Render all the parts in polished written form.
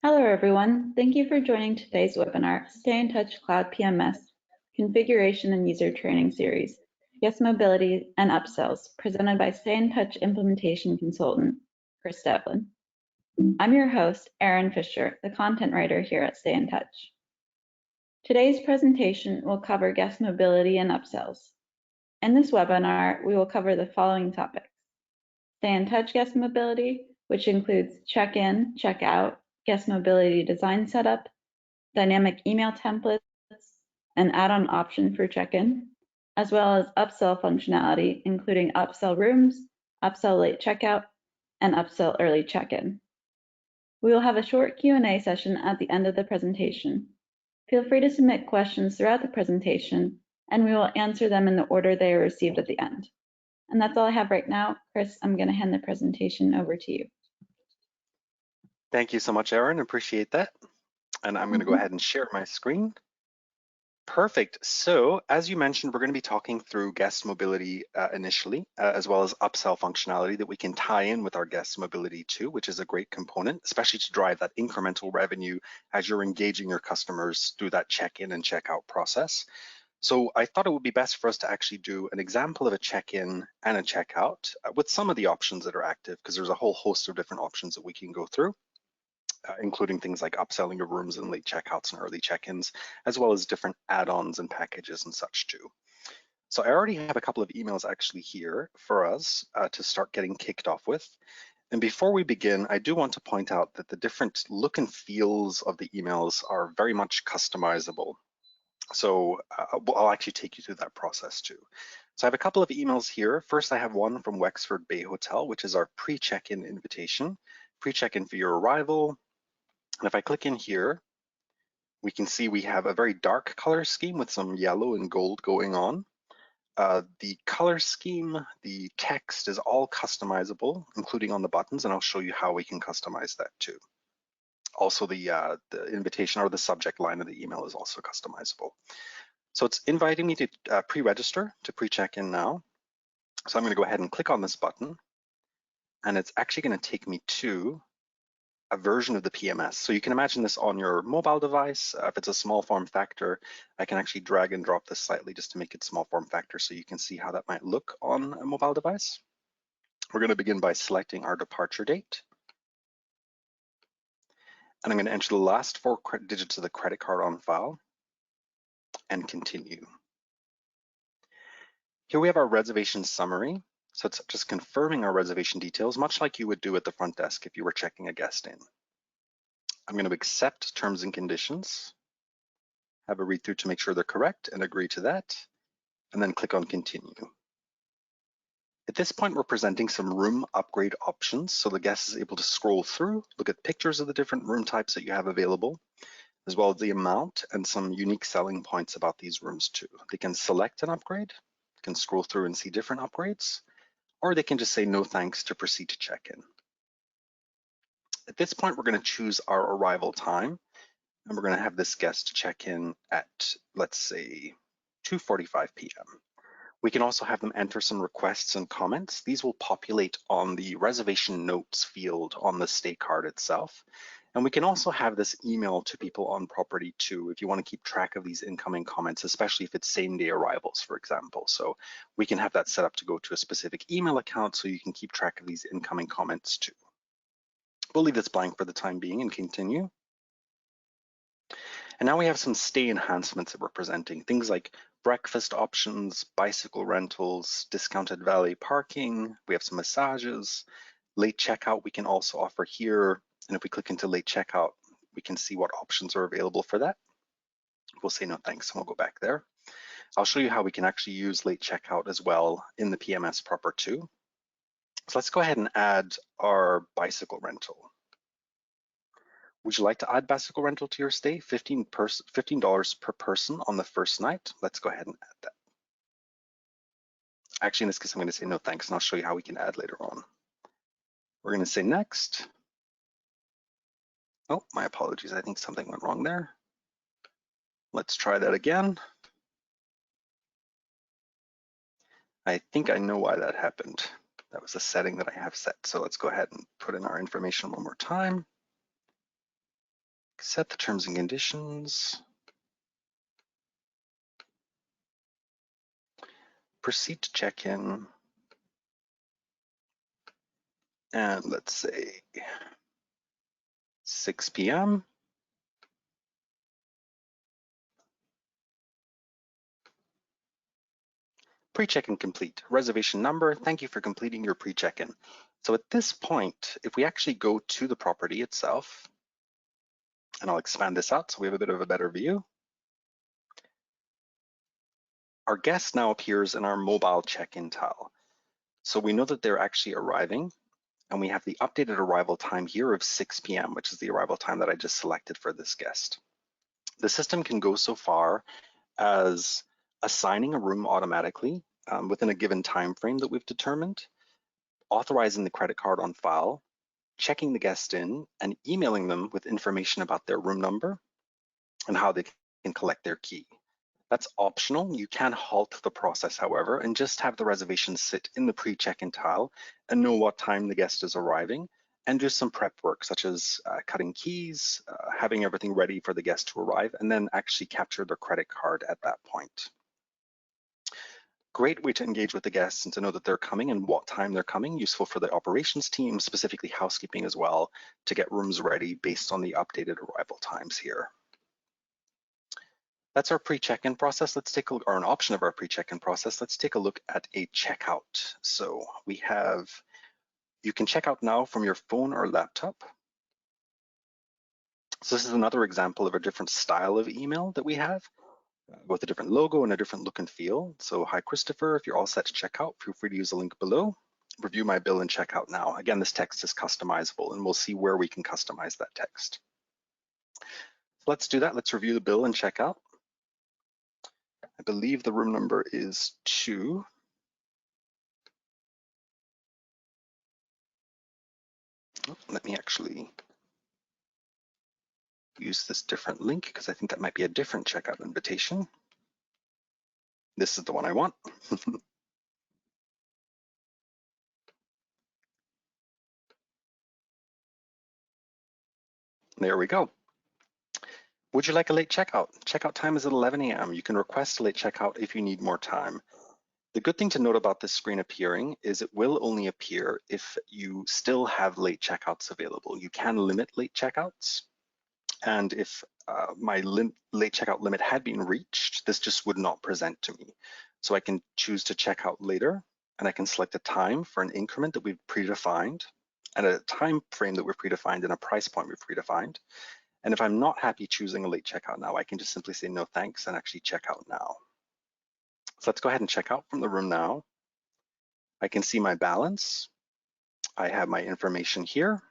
Hello, everyone. Thank you for joining today's webinar, StayNTouch Cloud PMS, Configuration and User Training Series, Guest Mobility and Upsells, presented by StayNTouch Implementation Consultant, Chris Devlin. I'm your host, Erin Fisher, the content writer here at StayNTouch. Today's presentation will cover guest mobility and upsells. In this webinar, we will cover the following topics: StayNTouch guest mobility, which includes check-in, check-out, guest mobility design setup, dynamic email templates, an add-on option for check-in, as well as upsell functionality, including Upsell Rooms, Upsell Late Checkout, and Upsell Early Check-in. We will have a short Q&A session at the end of the presentation. Feel free to submit questions throughout the presentation, and we will answer them in the order they are received at the end. And that's all I have right now. Chris, I'm going to hand the presentation over to you. Thank you so much, Erin. Appreciate that. And I'm going to go ahead and share my screen. Perfect. So as you mentioned, we're going to be talking through guest mobility initially, as well as upsell functionality that we can tie in with our guest mobility too, which is a great component, especially to drive that incremental revenue as you're engaging your customers through that check-in and check-out process. So I thought it would be best for us to actually do an example of a check-in and a checkout with some of the options that are active, because there's a whole host of different options that we can go through. Including things like upselling your rooms and late checkouts and early check-ins, as well as different add-ons and packages and such too. So I already have a couple of emails actually here for us to start getting kicked off with. And before we begin, I do want to point out that the different look and feels of the emails are very much customizable. So I'll actually take you through that process too. So I have a couple of emails here. First, I have one from Wexford Bay Hotel, which is our pre-check-in invitation, pre-check-in for your arrival. And if I click in here, we can see we have a very dark color scheme with some yellow and gold going on. The color scheme, the text is all customizable, including on the buttons, and I'll show you how we can customize that too. Also, the invitation or the subject line of the email is also customizable. So it's inviting me to pre-register, to pre-check in now. So I'm going to go ahead and click on this button, and it's actually going to take me to a version of the PMS. So you can imagine this on your mobile device. If it's a small form factor, I can actually drag and drop this slightly just to make it small form factor so you can see how that might look on a mobile device. We're going to begin by selecting our departure date. And I'm going to enter the last 4 digits of the credit card on file and continue. Here we have our reservation summary. So it's just confirming our reservation details, much like you would do at the front desk if you were checking a guest in. I'm going to accept terms and conditions, have a read through to make sure they're correct and agree to that, and then click on continue. At this point, we're presenting some room upgrade options. So the guest is able to scroll through, look at pictures of the different room types that you have available, as well as the amount and some unique selling points about these rooms too. They can select an upgrade, can scroll through and see different upgrades, or they can just say no thanks to proceed to check-in. At this point, we're going to choose our arrival time, and we're going to have this guest check in at, let's say, 2:45 p.m. We can also have them enter some requests and comments. These will populate on the reservation notes field on the stay card itself. And we can also have this email to people on property too, if you want to keep track of these incoming comments, especially if it's same day arrivals, for example. So we can have that set up to go to a specific email account so you can keep track of these incoming comments too. We'll leave this blank for the time being and continue. And now we have some stay enhancements that we're presenting, things like breakfast options, bicycle rentals, discounted valet parking. We have some massages, late checkout we can also offer here. And if we click into late checkout, we can see what options are available for that. We'll say no thanks and we'll go back there. I'll show you how we can actually use late checkout as well in the PMS proper too. So let's go ahead and add our bicycle rental. Would you like to add bicycle rental to your stay? $15 per person on the first night. Let's go ahead and add that. Actually, in this case, I'm going to say no thanks, and I'll show you how we can add later on. We're going to say next. Oh, my apologies. I think something went wrong there. Let's try that again. I think I know why that happened. That was a setting that I have set. So let's go ahead and put in our information one more time. Set the terms and conditions. Proceed to check-in. And let's say 6 p.m. Pre-check-in complete. Reservation number, thank you for completing your pre-check-in. So at this point, if we actually go to the property itself, and I'll expand this out so we have a bit of a better view. Our guest now appears in our mobile check-in tile. So we know that they're actually arriving, and we have the updated arrival time here of 6 p.m., which is the arrival time that I just selected for this guest. The system can go so far as assigning a room automatically within a given time frame that we've determined, authorizing the credit card on file, checking the guest in, and emailing them with information about their room number and how they can collect their key. That's optional. You can halt the process, however, and just have the reservation sit in the pre-check-in tile and know what time the guest is arriving, and do some prep work such as cutting keys, having everything ready for the guest to arrive, and then actually capture their credit card at that point. Great way to engage with the guests and to know that they're coming and what time they're coming. Useful for the operations team, specifically housekeeping as well, to get rooms ready based on the updated arrival times here. That's our pre-check-in process. Let's take a look, or an option of our pre-check-in process. Let's take a look at a checkout. So we have, you can check out now from your phone or laptop. So this is another example of a different style of email that we have with a different logo and a different look and feel. So hi, Christopher, if you're all set to check out, feel free to use the link below. Review my bill and check out now. Again, this text is customizable, and we'll see where we can customize that text. So let's do that. Let's review the bill and check out. I believe the room number is 2. Let me actually use this different link because I think that might be a different checkout invitation. This is the one I want. There we go. Would you like a late checkout? Checkout time is at 11 a.m. You can request a late checkout if you need more time. The good thing to note about this screen appearing is it will only appear if you still have late checkouts available. You can limit late checkouts. And if my late checkout limit had been reached, this just would not present to me. So I can choose to check out later, and I can select a time for an increment that we've predefined, and a time frame that we've predefined, and a price point we've predefined. And if I'm not happy choosing a late checkout now, I can just simply say no thanks and actually check out now. So let's go ahead and check out from the room now. I can see my balance. I have my information here.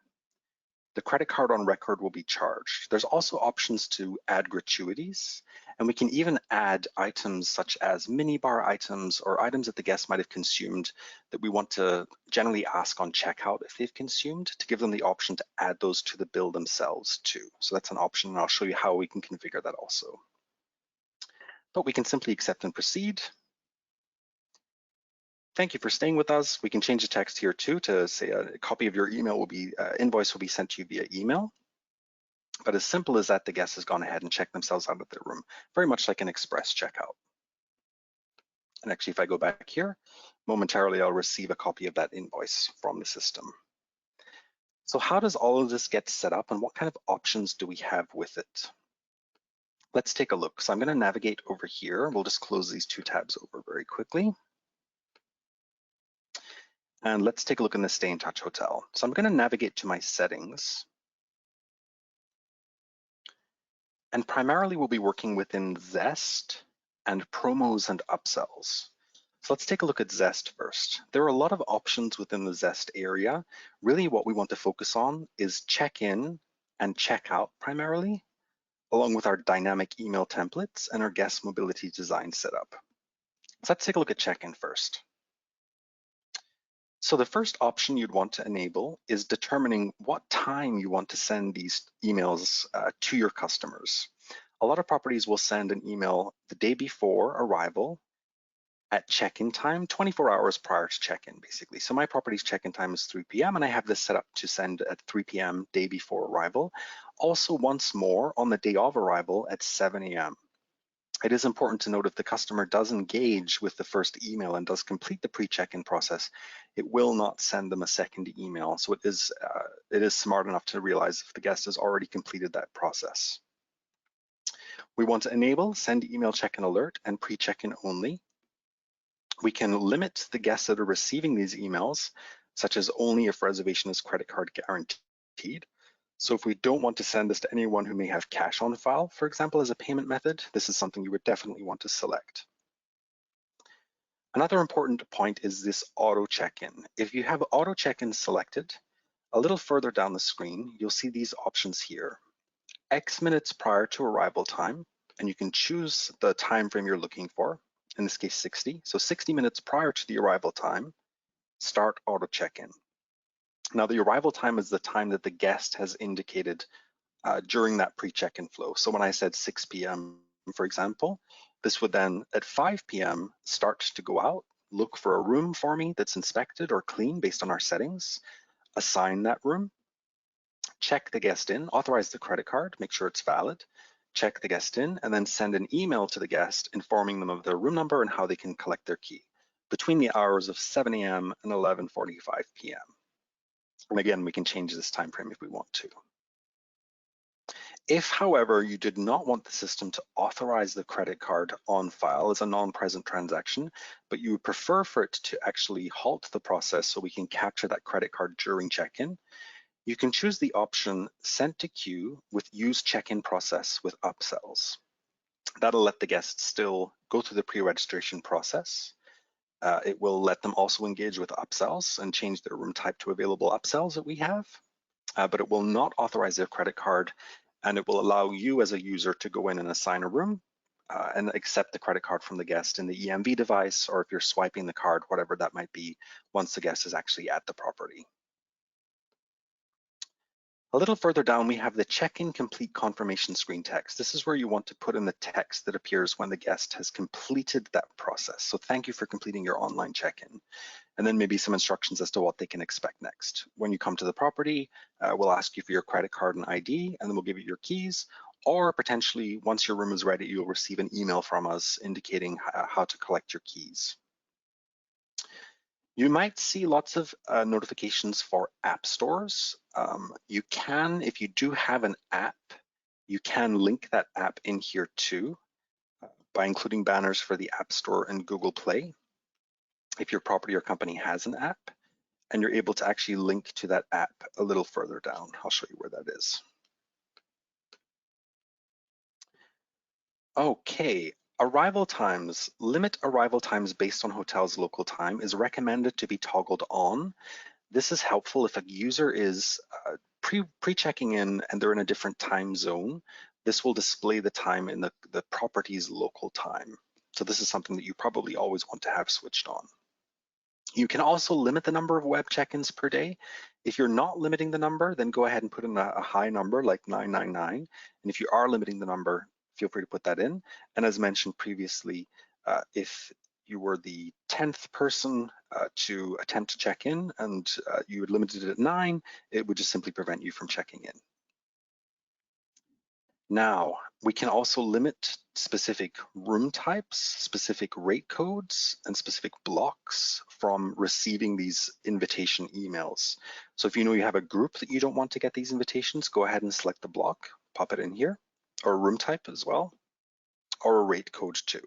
The credit card on record will be charged. There's also options to add gratuities, and we can even add items such as minibar items or items that the guest might have consumed that we want to generally ask on checkout if they've consumed, to give them the option to add those to the bill themselves too. So that's an option, and I'll show you how we can configure that also. But we can simply accept and proceed. Thank you for staying with us. We can change the text here too to say a copy of your email will be, invoice will be sent to you via email. But as simple as that, the guest has gone ahead and checked themselves out of their room, very much like an express checkout. And actually, if I go back here, momentarily I'll receive a copy of that invoice from the system. So how does all of this get set up, and what kind of options do we have with it? Let's take a look. So I'm going to navigate over here. We'll just close these 2 tabs over very quickly. And let's take a look in the StayNTouch hotel. So I'm going to navigate to my settings. And primarily we'll be working within Zest and promos and upsells. So let's take a look at Zest first. There are a lot of options within the Zest area. Really what we want to focus on is check-in and check-out primarily, along with our dynamic email templates and our guest mobility design setup. So let's take a look at check-in first. So the first option you'd want to enable is determining what time you want to send these emails to your customers. A lot of properties will send an email the day before arrival at check-in time, 24 hours prior to check-in, basically. So my property's check-in time is 3 p.m. and I have this set up to send at 3 p.m. day before arrival. Also, once more on the day of arrival at 7 a.m. It is important to note if the customer does engage with the first email and does complete the pre-check-in process, it will not send them a second email. So it is smart enough to realize if the guest has already completed that process. We want to enable send email check-in alert and pre-check-in only. We can limit the guests that are receiving these emails, such as only if reservation is credit card guaranteed. So if we don't want to send this to anyone who may have cash on file, for example, as a payment method, this is something you would definitely want to select. Another important point is this auto check-in. If you have auto check-in selected, a little further down the screen, you'll see these options here. X minutes prior to arrival time, and you can choose the time frame you're looking for, in this case 60. So 60 minutes prior to the arrival time, start auto check-in. Now the arrival time is the time that the guest has indicated during that pre-check-in flow. So when I said 6 p.m., for example, this would then at 5 p.m. start to go out, look for a room for me that's inspected or clean based on our settings, assign that room, check the guest in, authorize the credit card, make sure it's valid, check the guest in, and then send an email to the guest informing them of their room number and how they can collect their key between the hours of 7 a.m. and 11:45 p.m. And again, we can change this time frame if we want to. If, however, you did not want the system to authorize the credit card on file as a non-present transaction, but you would prefer for it to actually halt the process so we can capture that credit card during check-in, you can choose the option Sent to Queue with Use Check-in Process with Upsells. That'll let the guests still go through the pre-registration process. It will let them also engage with upsells and change their room type to available upsells that we have, but it will not authorize their credit card, and it will allow you as a user to go in and assign a room and accept the credit card from the guest in the EMV device, or if you're swiping the card, whatever that might be, once the guest is actually at the property. A little further down, we have the check-in complete confirmation screen text. This is where you want to put in the text that appears when the guest has completed that process. So thank you for completing your online check-in. And then maybe some instructions as to what they can expect next. When you come to the property, we'll ask you for your credit card and ID, and then we'll give you your keys. Or potentially, once your room is ready, you'll receive an email from us indicating how to collect your keys. You might see lots of notifications for app stores. You can, if you do have an app, you can link that app in here too by including banners for the App Store and Google Play. If your property or company has an app, and you're able to actually link to that app a little further down. I'll show you where that is. Okay, arrival times. Limit arrival times based on hotel's local time is recommended to be toggled on. This is helpful if a user is pre-checking in and they're in a different time zone. This will display the time in the property's local time. So this is something that you probably always want to have switched on. You can also limit the number of web check-ins per day. If you're not limiting the number, then go ahead and put in a high number like 999. And if you are limiting the number, feel free to put that in. And as mentioned previously, if you were the 10th person to attempt to check in and you had limited it at 9, it would just simply prevent you from checking in. Now, we can also limit specific room types, specific rate codes, and specific blocks from receiving these invitation emails. So if you know you have a group that you don't want to get these invitations, go ahead and select the block, pop it in here, or a room type as well, or a rate code too.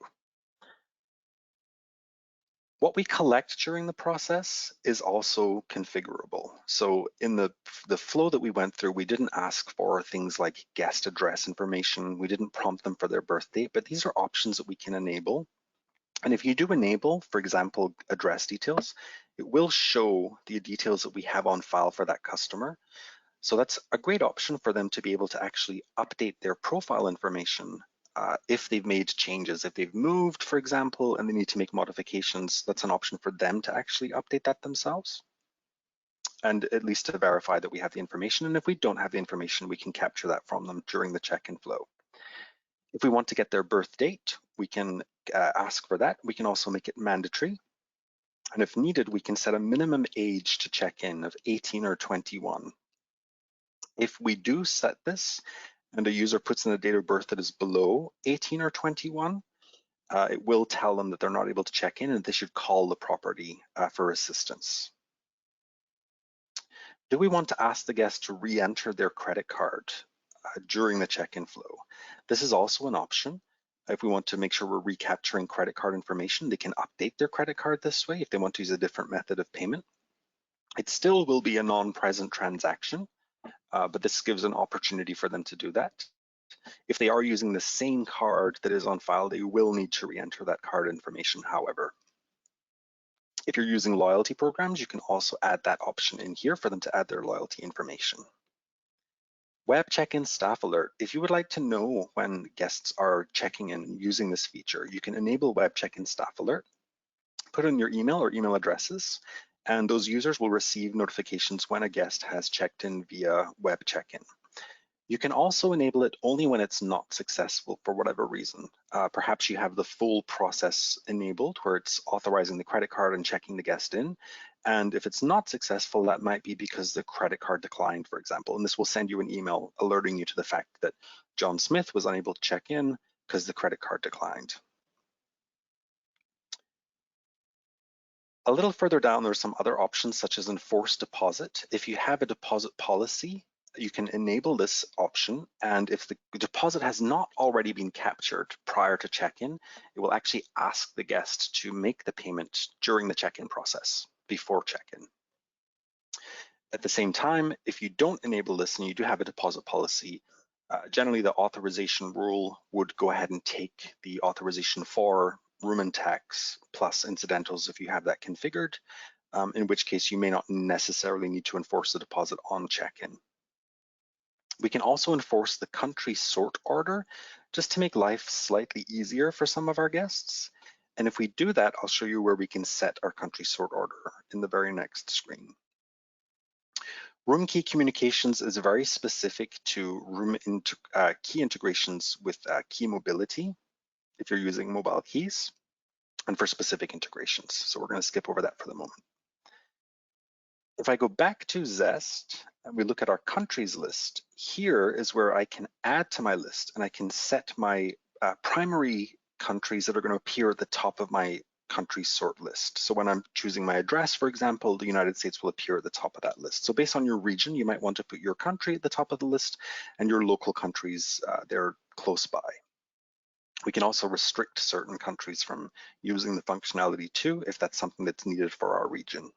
What we collect during the process is also configurable. So in the flow that we went through, we didn't ask for things like guest address information. We didn't prompt them for their birth date, but these are options that we can enable. And if you do enable, for example, address details, it will show the details that we have on file for that customer. So that's a great option for them to be able to actually update their profile information if they've made changes. If they've moved, for example, and they need to make modifications, that's an option for them to actually update that themselves, and at least to verify that we have the information. And if we don't have the information, we can capture that from them during the check-in flow. If we want to get their birth date, we can ask for that. We can also make it mandatory. And if needed, we can set a minimum age to check in of 18 or 21. If we do set this and a user puts in a date of birth that is below 18 or 21, it will tell them that they're not able to check in and they should call the property for assistance. Do we want to ask the guest to re-enter their credit card during the check-in flow? This is also an option. If we want to make sure we're recapturing credit card information, they can update their credit card this way if they want to use a different method of payment. It still will be a non-present transaction, but this gives an opportunity for them to do that. If they are using the same card that is on file, they will need to re-enter that card information, however. If you're using loyalty programs, you can also add that option in here for them to add their loyalty information. Web check-in staff alert. If you would like to know when guests are checking in and using this feature, you can enable web check-in staff alert, put in your email or email addresses, and those users will receive notifications when a guest has checked in via web check-in. You can also enable it only when it's not successful for whatever reason. Perhaps you have the full process enabled where it's authorizing the credit card and checking the guest in. And if it's not successful, that might be because the credit card declined, for example. And this will send you an email alerting you to the fact that John Smith was unable to check in because the credit card declined. A little further down, there's some other options such as enforced deposit. If you have a deposit policy, you can enable this option, and if the deposit has not already been captured prior to check-in, it will actually ask the guest to make the payment during the check-in process, before check-in. At the same time, if you don't enable this and you do have a deposit policy, generally the authorization rule would go ahead and take the authorization for room and tax plus incidentals if you have that configured, in which case you may not necessarily need to enforce the deposit on check-in. We can also enforce the country sort order just to make life slightly easier for some of our guests. And if we do that, I'll show you where we can set our country sort order in the very next screen. Room key communications is very specific to room key integrations with key mobility if you're using mobile keys and for specific integrations. So we're going to skip over that for the moment. If I go back to Zest and we look at our countries list, here is where I can add to my list and I can set my primary countries that are going to appear at the top of my country sort list. So when I'm choosing my address, for example, the United States will appear at the top of that list. So based on your region, you might want to put your country at the top of the list and your local countries, they're close by. We can also restrict certain countries from using the functionality too, if that's something that's needed for our region.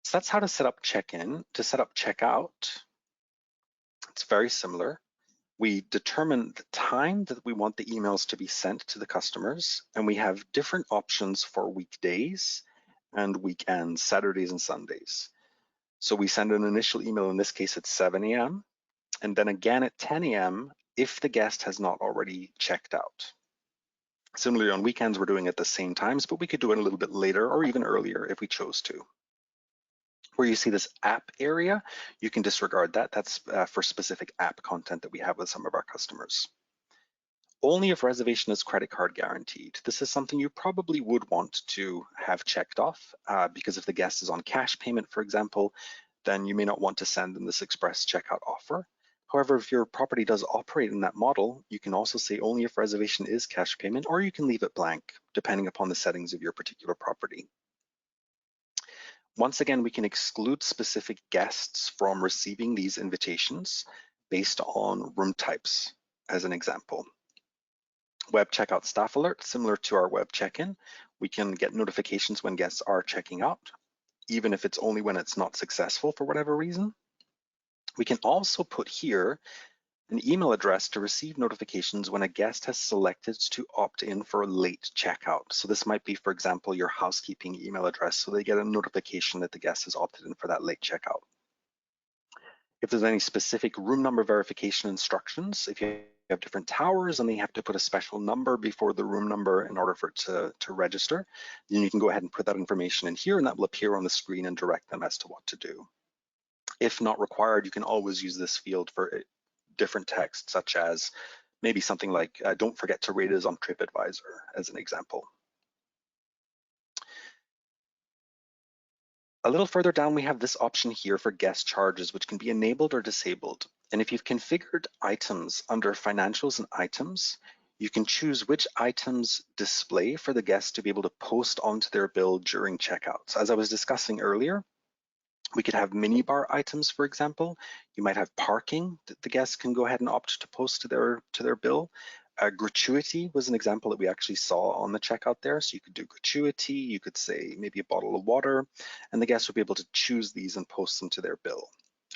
So that's how to set up check-in. To set up checkout, it's very similar. We determine the time that we want the emails to be sent to the customers, and we have different options for weekdays and weekends, Saturdays and Sundays. So we send an initial email, in this case at 7 a.m., and then again at 10 a.m. if the guest has not already checked out. Similarly, on weekends, we're doing it at the same times, but we could do it a little bit later or even earlier if we chose to. Where you see this app area, you can disregard that. That's for specific app content that we have with some of our customers. Only if reservation is credit card guaranteed. This is something you probably would want to have checked off because if the guest is on cash payment, for example, then you may not want to send them this express checkout offer. However, if your property does operate in that model, you can also say only if reservation is cash payment, or you can leave it blank, depending upon the settings of your particular property. Once again, we can exclude specific guests from receiving these invitations based on room types, as an example. Web checkout staff alert, similar to our web check-in, we can get notifications when guests are checking out, even if it's only when it's not successful for whatever reason. We can also put here an email address to receive notifications when a guest has selected to opt in for a late checkout. So this might be, for example, your housekeeping email address, so they get a notification that the guest has opted in for that late checkout. If there's any specific room number verification instructions, if you have different towers and they have to put a special number before the room number in order for it to register, then you can go ahead and put that information in here and that will appear on the screen and direct them as to what to do. If not required, you can always use this field for different text, such as maybe something like, don't forget to rate us on TripAdvisor, as an example. A little further down, we have this option here for guest charges, which can be enabled or disabled. And if you've configured items under financials and items, you can choose which items display for the guest to be able to post onto their bill during checkout. So as I was discussing earlier, we could have minibar items, for example. You might have parking that the guests can go ahead and opt to post to their bill. Gratuity was an example that we actually saw on the checkout there. So you could do gratuity, you could say maybe a bottle of water, and the guests would be able to choose these and post them to their bill.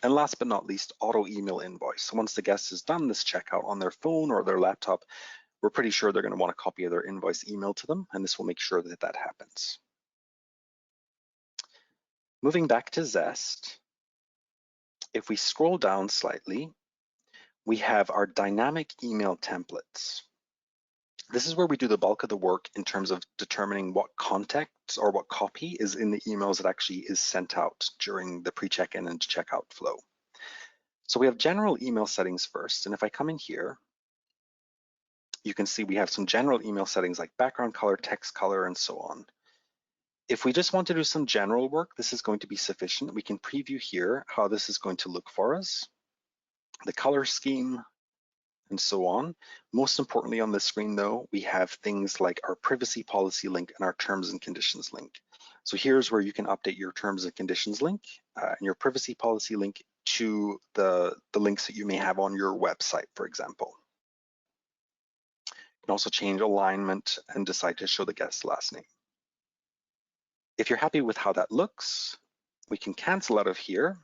And last but not least, auto email invoice. So once the guest has done this checkout on their phone or their laptop, we're pretty sure they're going to want a copy of their invoice emailed to them, and this will make sure that that happens. Moving back to Zest, if we scroll down slightly, we have our dynamic email templates. This is where we do the bulk of the work in terms of determining what context or what copy is in the emails that actually is sent out during the pre-check-in and checkout flow. So we have general email settings first, and if I come in here, you can see we have some general email settings like background color, text color, and so on. If we just want to do some general work, this is going to be sufficient. We can preview here how this is going to look for us, the color scheme, and so on. Most importantly on this screen though, we have things like our privacy policy link and our terms and conditions link. So here's where you can update your terms and conditions link and your privacy policy link to the links that you may have on your website, for example. You can also change alignment and decide to show the guest's last name. If you're happy with how that looks, we can cancel out of here.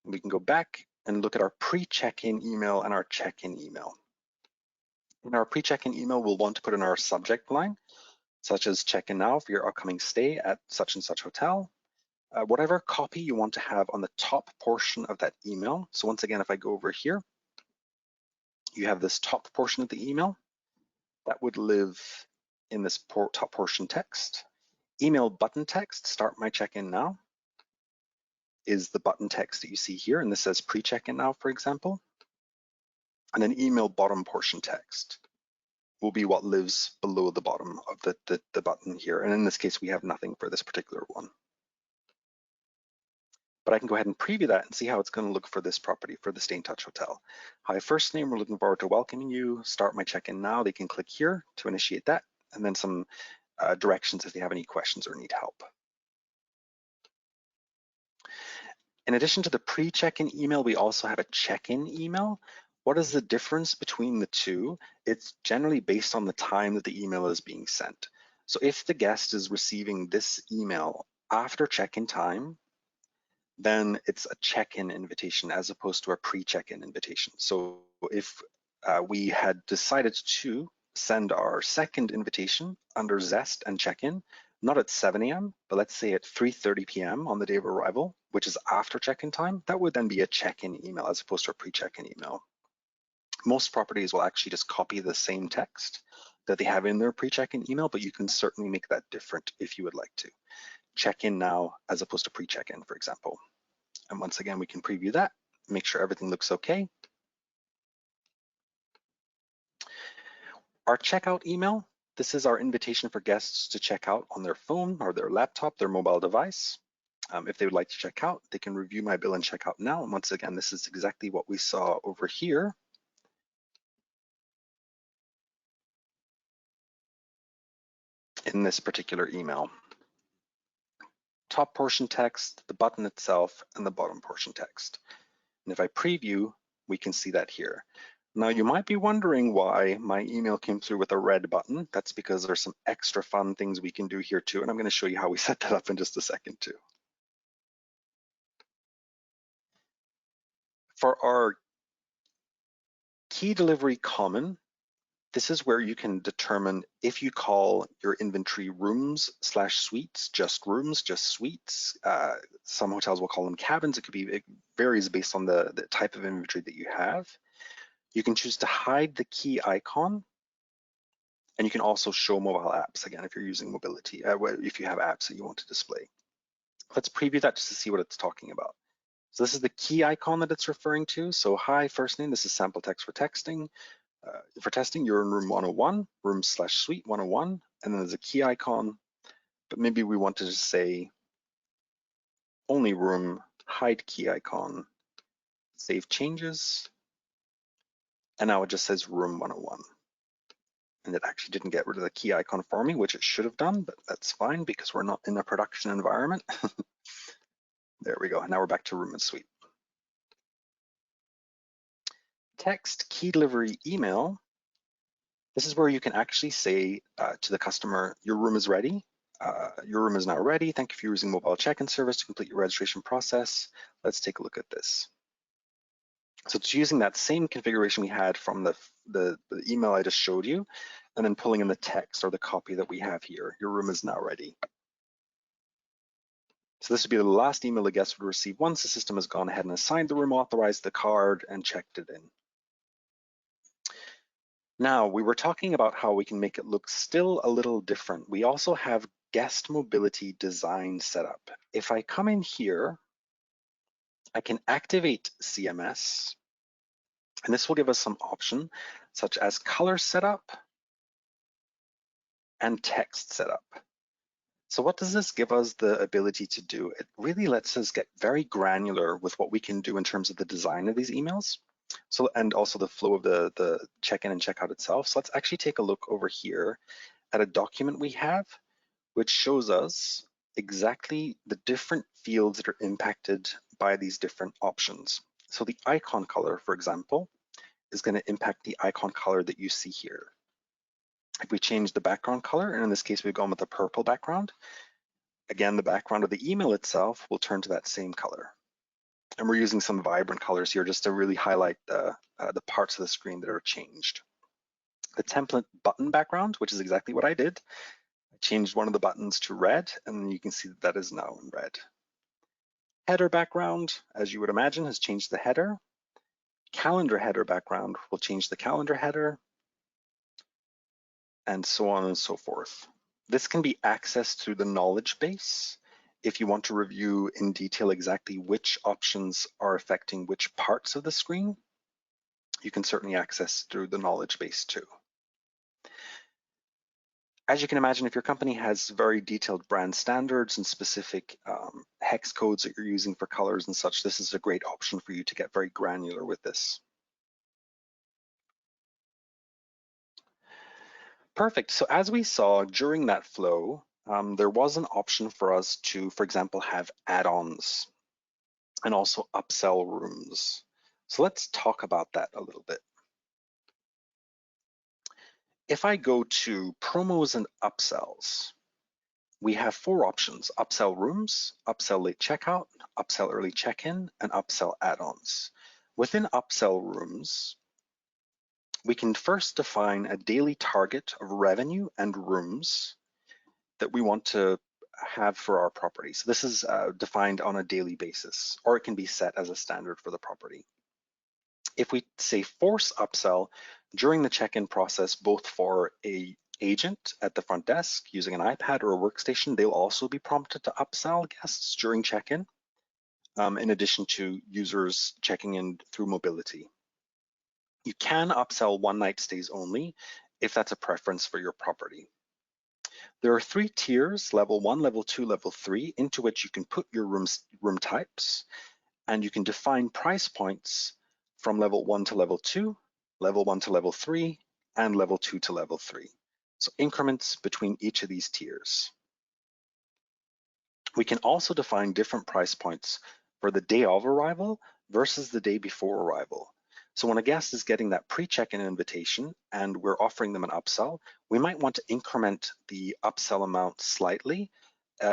We can go back and look at our pre-check-in email and our check-in email. In our pre-check-in email, we'll want to put in our subject line, such as check-in now for your upcoming stay at such and such hotel. Whatever copy you want to have on the top portion of that email. So once again, if I go over here, you have this top portion of the email that would live in this top portion text. Email button text, start my check-in now, is the button text that you see here, and this says pre-check-in now, for example. And then email bottom portion text will be what lives below the bottom of the button here. And in this case, we have nothing for this particular one. But I can go ahead and preview that and see how it's going to look for this property, for the StayNTouch Hotel. Hi, first name, we're looking forward to welcoming you. Start my check-in now. They can click here to initiate that, and then some directions if they have any questions or need help. In addition to the pre-check-in email, we also have a check-in email. What is the difference between the two? It's generally based on the time that the email is being sent. So if the guest is receiving this email after check-in time, then it's a check-in invitation as opposed to a pre-check-in invitation. So if we had decided to send our second invitation under Zest and check-in, not at 7 a.m., but let's say at 3:30 p.m. on the day of arrival, which is after check-in time, that would then be a check-in email as opposed to a pre-check-in email. Most properties will actually just copy the same text that they have in their pre-check-in email, but you can certainly make that different if you would like to. Check-in now as opposed to pre-check-in, for example. And once again, we can preview that, make sure everything looks okay. Our checkout email, this is our invitation for guests to check out on their phone or their laptop, their mobile device. If they would like to check out, they can review my bill and check out now. And once again, this is exactly what we saw over here. In this particular email. Top portion text, the button itself, and the bottom portion text. And if I preview, we can see that here. Now you might be wondering why my email came through with a red button. That's because there's some extra fun things we can do here too, and I'm going to show you how we set that up in just a second too. For our key delivery common, this is where you can determine if you call your inventory rooms/suites, just rooms, just suites. Some hotels will call them cabins. It varies based on the type of inventory that you have. You can choose to hide the key icon, and you can also show mobile apps, again, if you're using mobility, if you have apps that you want to display. Let's preview that just to see what it's talking about. So this is the key icon that it's referring to. So hi, first name, this is sample text for texting. For testing, you're in room 101, room/suite 101, and then there's a key icon, but maybe we want to just say only room, hide key icon, save changes, and now it just says room 101. And it actually didn't get rid of the key icon for me, which it should have done, but that's fine because we're not in a production environment. There we go. Now we're back to room and suite. Text, key delivery, email. This is where you can actually say to the customer, your room is ready. Your room is now ready. Thank you for using mobile check-in service to complete your registration process. Let's take a look at this. So it's using that same configuration we had from the email I just showed you, and then pulling in the text or the copy that we have here. Your room is now ready. So this would be the last email the guest would receive once the system has gone ahead and assigned the room, authorized the card, and checked it in. Now, we were talking about how we can make it look still a little different. We also have guest mobility design set up. If I come in here, I can activate CMS, and this will give us some options such as color setup and text setup. So what does this give us the ability to do? It really lets us get very granular with what we can do in terms of the design of these emails. So, and also the flow of the check-in and checkout itself. So let's actually take a look over here at a document we have, which shows us exactly the different fields that are impacted by these different options. So the icon color, for example, is going to impact the icon color that you see here. If we change the background color, and in this case we've gone with a purple background, again, the background of the email itself will turn to that same color. And we're using some vibrant colors here just to really highlight the parts of the screen that are changed. The template button background, which is exactly what I did, I changed one of the buttons to red, and you can see that is now in red. Header background, as you would imagine, has changed the header. Calendar header background will change the calendar header, and so on and so forth. This can be accessed through the knowledge base. If you want to review in detail exactly which options are affecting which parts of the screen, you can certainly access through the knowledge base too. As you can imagine, if your company has very detailed brand standards and specific hex codes that you're using for colors and such, this is a great option for you to get very granular with this. Perfect. So as we saw during that flow, there was an option for us to, for example, have add-ons and also upsell rooms. So let's talk about that a little bit. If I go to promos and upsells, we have 4 options: upsell rooms, upsell late checkout, upsell early check-in, and upsell add-ons. Within upsell rooms, we can first define a daily target of revenue and rooms that we want to have for our property. So this is defined on a daily basis, or it can be set as a standard for the property. If we say force upsell during the check-in process, both for a agent at the front desk using an iPad or a workstation, they'll also be prompted to upsell guests during check-in, in addition to users checking in through mobility. You can upsell one-night stays only if that's a preference for your property. There are 3 tiers, level 1, level 2, level 3, into which you can put your room types, and you can define price points from level 1 to level 2, level 1 to level 3, and level 2 to level 3. So increments between each of these tiers. We can also define different price points for the day of arrival versus the day before arrival. So when a guest is getting that pre-check-in invitation and we're offering them an upsell, we might want to increment the upsell amount slightly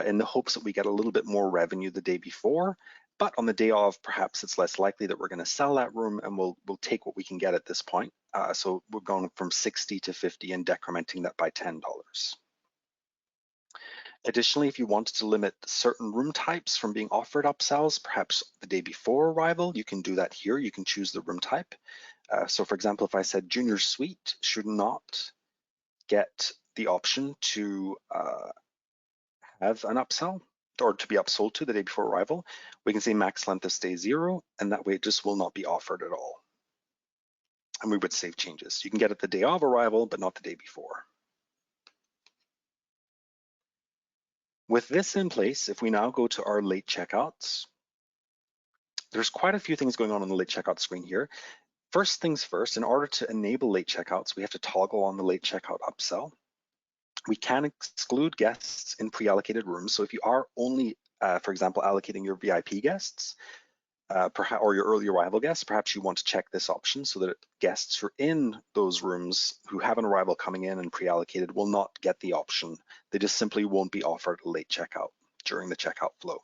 in the hopes that we get a little bit more revenue the day before. But on the day of, perhaps it's less likely that we're going to sell that room, and we'll take what we can get at this point. So we're going from 60 to 50 and decrementing that by $10. Additionally, if you wanted to limit certain room types from being offered upsells, perhaps the day before arrival, you can do that here. You can choose the room type. So for example, if I said junior suite should not get the option to have an upsell, or to be upsold to the day before arrival, we can say max length of stay 0, and that way it just will not be offered at all. And we would save changes. You can get it the day of arrival, but not the day before. With this in place, if we now go to our late checkouts, there's quite a few things going on the late checkout screen here. First things first, in order to enable late checkouts, we have to toggle on the late checkout upsell. We can exclude guests in pre-allocated rooms. So if you are only, for example, allocating your VIP guests, or your early arrival guests, perhaps you want to check this option so that guests who are in those rooms who have an arrival coming in and pre-allocated will not get the option. They just simply won't be offered a late checkout during the checkout flow.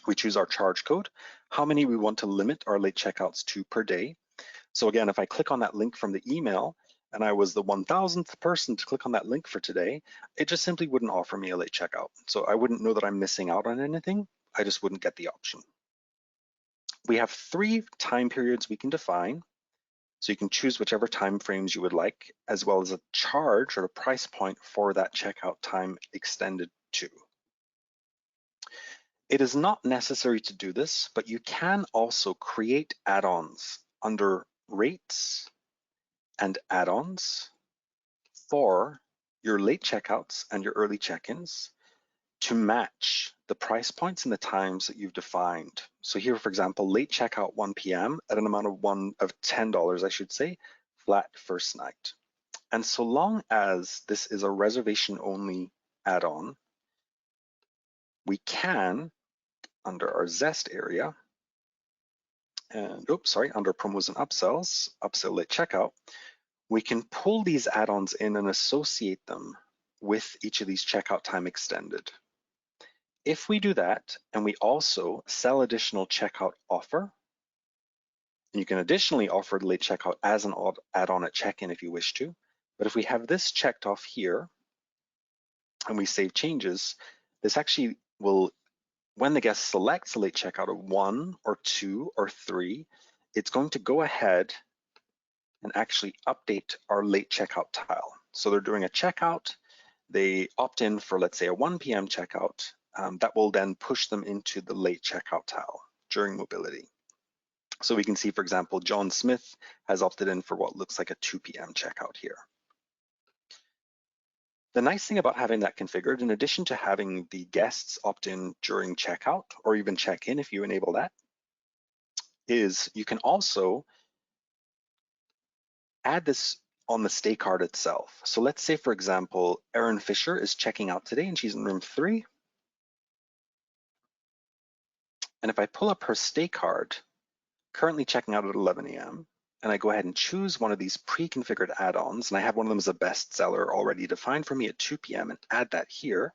We choose our charge code, how many we want to limit our late checkouts to per day. So again, if I click on that link from the email and I was the 1000th person to click on that link for today, it just simply wouldn't offer me a late checkout. So I wouldn't know that I'm missing out on anything. I just wouldn't get the option. We have 3 time periods we can define. So you can choose whichever time frames you would like, as well as a charge or a price point for that checkout time extended to. It is not necessary to do this, but you can also create add-ons under rates and add-ons for your late checkouts and your early check-ins to match the price points and the times that you've defined. So here, for example, late checkout 1 p.m. at an amount of $10, I should say, flat first night. And so long as this is a reservation only add-on, we can, under our Zest area, and under promos and upsells, upsell late checkout, we can pull these add-ons in and associate them with each of these checkout time extended. If we do that, and we also sell additional checkout offer, and you can additionally offer late checkout as an add-on at check-in if you wish to, but if we have this checked off here, and we save changes, this actually will, when the guest selects a late checkout of 1 or 2 or 3, it's going to go ahead and actually update our late checkout tile. So they're doing a checkout, they opt in for, let's say, a 1 p.m. checkout, that will then push them into the late checkout tile during mobility. So we can see, for example, John Smith has opted in for what looks like a 2 p.m. checkout here. The nice thing about having that configured, in addition to having the guests opt in during checkout or even check in if you enable that, is you can also add this on the stay card itself. So let's say, for example, Erin Fisher is checking out today and she's in room 3. And if I pull up her stay card, currently checking out at 11 a.m., and I go ahead and choose one of these pre-configured add-ons, and I have one of them as a bestseller already defined for me at 2 p.m. and add that here,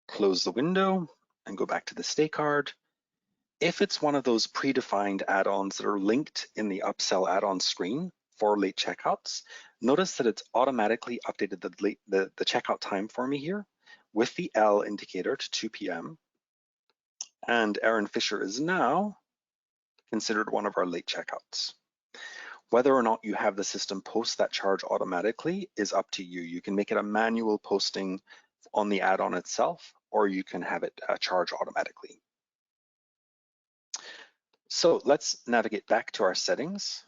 close the window and go back to the stay card. If it's one of those predefined add-ons that are linked in the upsell add-on screen for late checkouts, notice that it's automatically updated the checkout time for me here with the L indicator to 2 p.m. And Erin Fisher is now considered one of our late checkouts. Whether or not you have the system post that charge automatically is up to you. You can make it a manual posting on the add-on itself, or you can have it charge automatically. So let's navigate back to our settings.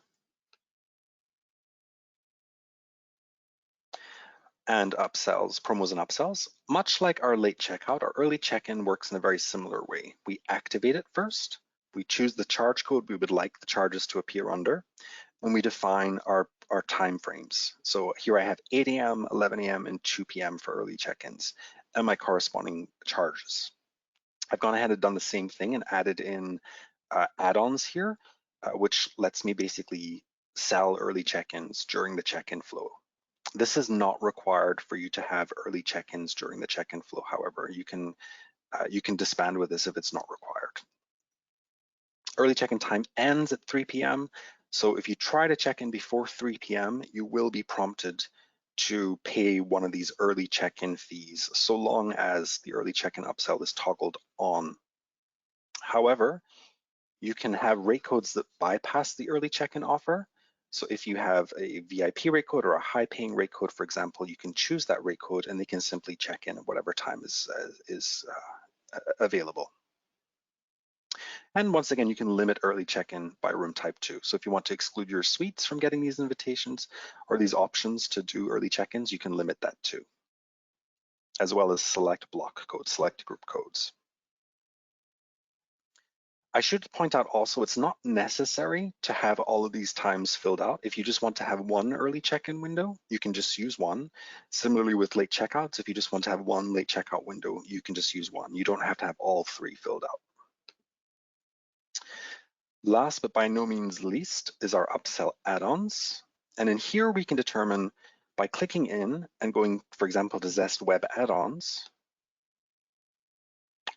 And upsells, promos and upsells. Much like our late checkout, our early check-in works in a very similar way. We activate it first, we choose the charge code we would like the charges to appear under, and we define our time frames. So here I have 8 a.m., 11 a.m., and 2 p.m. for early check-ins and my corresponding charges. I've gone ahead and done the same thing and added in add-ons here, which lets me basically sell early check-ins during the check-in flow. This is not required for you to have early check-ins during the check-in flow. However, you can disband with this if it's not required. Early check-in time ends at 3 p.m. So if you try to check in before 3 p.m., you will be prompted to pay one of these early check-in fees, so long as the early check-in upsell is toggled on. However, you can have rate codes that bypass the early check-in offer, So if you have a VIP rate code or a high paying rate code, for example, you can choose that rate code and they can simply check in at whatever time is available. And once again, you can limit early check-in by room type too. So if you want to exclude your suites from getting these invitations or these options to do early check-ins, you can limit that too, as well as select block codes, select group codes. I should point out also, it's not necessary to have all of these times filled out. If you just want to have one early check-in window, you can just use one. Similarly with late checkouts, if you just want to have one late checkout window, you can just use one. You don't have to have all three filled out. Last but by no means least is our upsell add-ons. And in here we can determine by clicking in and going, for example, to Zest Web Add-ons,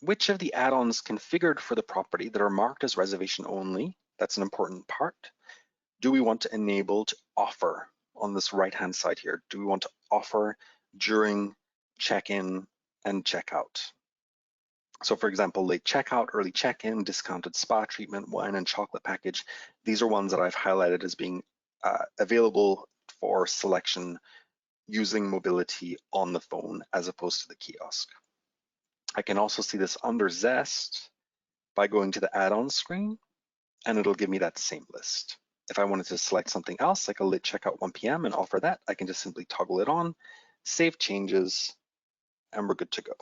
which of the add-ons configured for the property that are marked as reservation only, that's an important part, do we want to enable to offer on this right-hand side here? Do we want to offer during check-in and checkout? So for example, late checkout, early check-in, discounted spa treatment, wine and chocolate package. These are ones that I've highlighted as being available for selection using mobility on the phone as opposed to the kiosk. I can also see this under Zest by going to the add-on screen, and it'll give me that same list. If I wanted to select something else, like a late checkout 1 p.m. and offer that, I can just simply toggle it on, save changes, and we're good to go.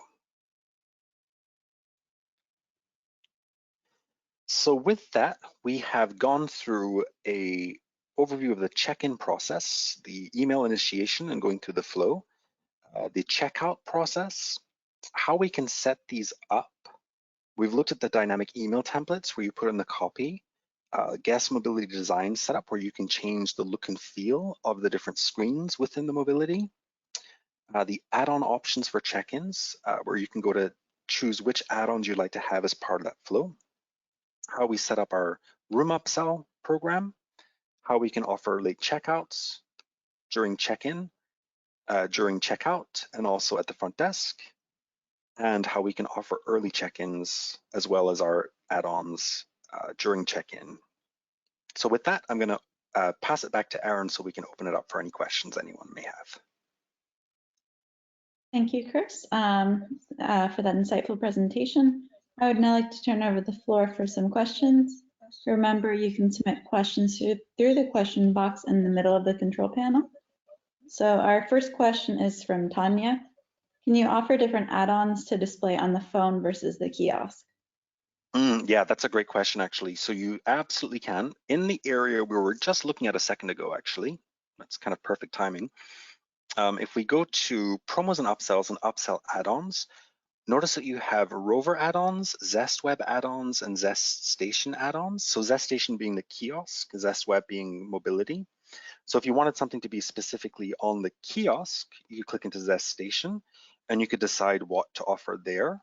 So with that, we have gone through an overview of the check-in process, the email initiation and going through the flow, the checkout process, how we can set these up. We've looked at the dynamic email templates where you put in the copy, guest mobility design setup where you can change the look and feel of the different screens within the mobility, the add-on options for check-ins where you can go to choose which add-ons you'd like to have as part of that flow, how we set up our room upsell program, how we can offer late checkouts during check-in, during checkout, and also at the front desk, and how we can offer early check-ins as well as our add-ons during check-in. So with that, I'm going to pass it back to Erin so we can open it up for any questions anyone may have. Thank you, Chris, for that insightful presentation. I would now like to turn over the floor for some questions. Remember, you can submit questions through the question box in the middle of the control panel. So our first question is from Tanya. Can you offer different add-ons to display on the phone versus the kiosk? Yeah, that's a great question, actually. So you absolutely can. In the area we were just looking at a second ago, actually, that's kind of perfect timing. If we go to promos and upsell add-ons, notice that you have Rover add-ons, Zest Web add-ons, and Zest Station add-ons. So Zest Station being the kiosk, Zest Web being mobility. So if you wanted something to be specifically on the kiosk, you could click into Zest Station and you could decide what to offer there.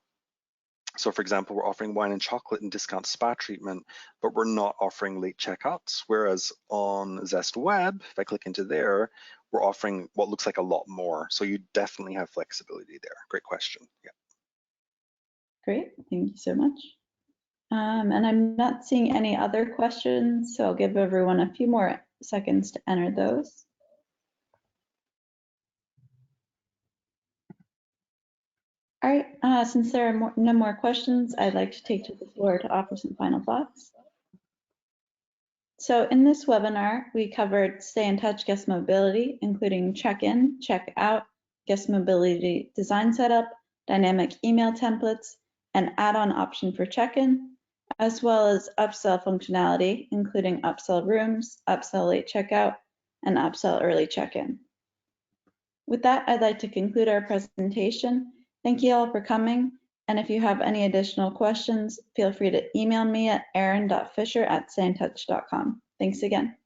So for example, we're offering wine and chocolate and discount spa treatment, but we're not offering late checkouts. Whereas on Zest Web, if I click into there, we're offering what looks like a lot more. So you definitely have flexibility there. Great question. Yeah. Great, thank you so much. And I'm not seeing any other questions, so I'll give everyone a few more seconds to enter those. All right, since there are no more questions, I'd like to take to the floor to offer some final thoughts. So in this webinar, we covered StayNTouch guest mobility, including check-in, check-out, guest mobility design setup, dynamic email templates, and add-on option for check-in, as well as upsell functionality, including Upsell Rooms, Upsell Late Checkout, and Upsell Early Check-in. With that, I'd like to conclude our presentation. Thank you all for coming. And if you have any additional questions, feel free to email me at erin.fisher@stayntouch.com. Thanks again.